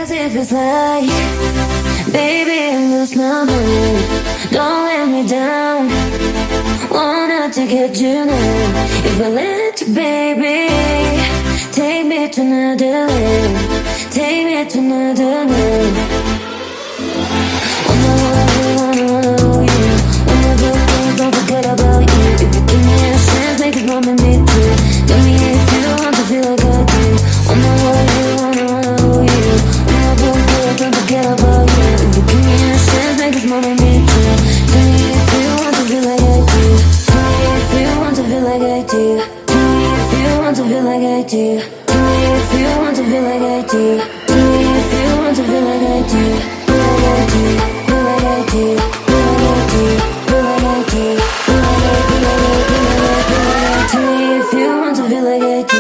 'Cause if it's like, baby, I lose my mind. Don't let me down. Wanted to get you now. If I let you, baby, take me to another land. Take me to another land. Wanna love you. Wanna do things, don't forget about you. If you give me a chance, make it moment me too. Tell me if you want to feel like I do. Wanna love you, wanna you. Wanna do things, don't forget about you. If you give me a chance, make this moment me too. Tell me if you want to feel like I do. Tell me if you want to feel like I do. Tell me if you want to feel like I do. Tell me if you want to feel like I do. Tell me if you want to feel like I do. Feel like I do. Feel like I do. Feel like I do. Feel like I do. Feel like I do.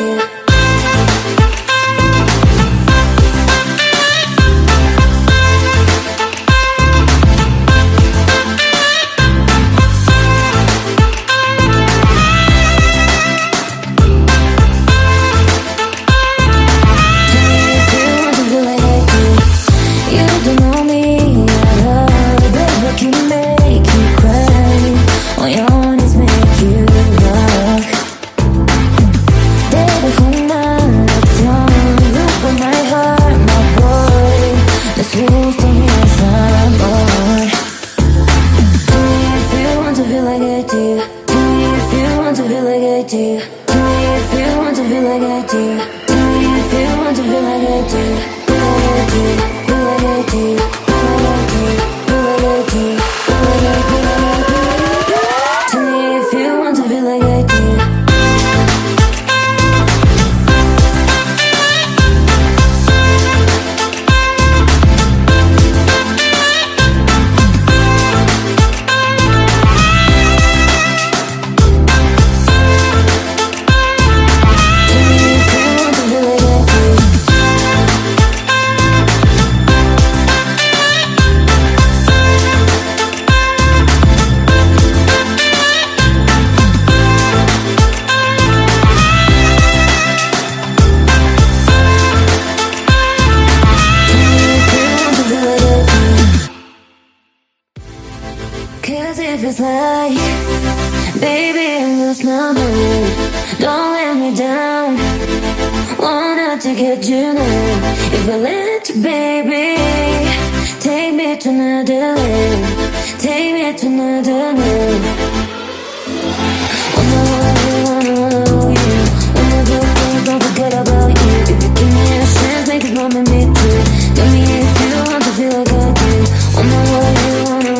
Tell me if you want to feel like I do. Cause if it's like, baby, I lose my mind. Don't let me down. Wanted to get you now. If I let you, baby, take me to another land. Take me to another land. Wanna love you. Wanna do things, don't forget about you. If you give me a chance, make it moment me too. Tell me if you want to feel like I do. Wanna love you, wanna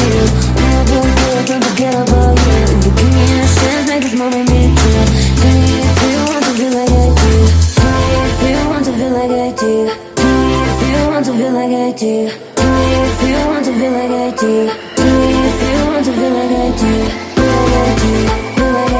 you. Wanna do things, don't forget about you. If you give me a chance, make this moment me too. Tell me if you want to feel like I do. Tell me if you want to feel like I do. Tell me if you want to feel like I do. Tell me if you want to feel like I do. Tell me if you want to feel like I do. Feel like I do. Feel like I do.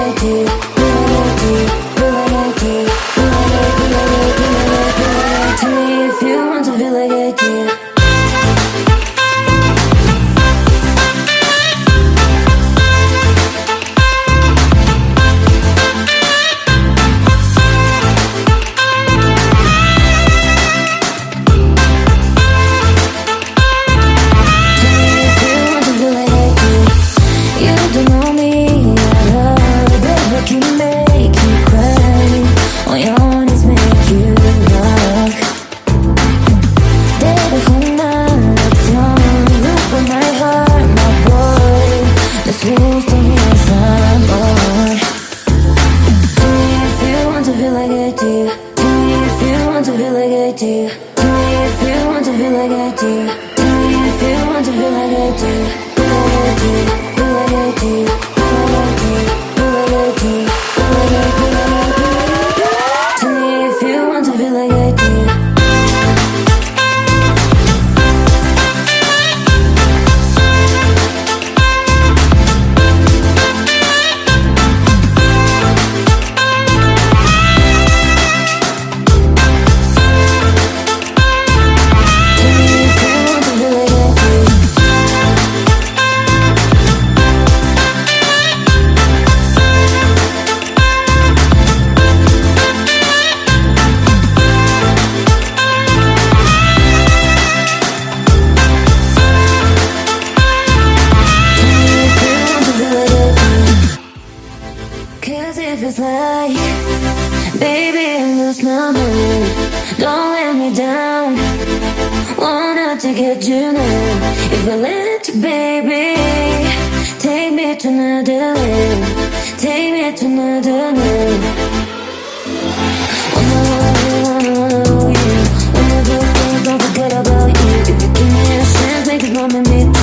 Cause if it's like, baby, I lose my mind. Don't let me down. Wanted to get you now. If I let you, baby, take me to another land. Take me to another land. Wanna you. Wanna don't forget about you. If you give me a chance, make it moment me.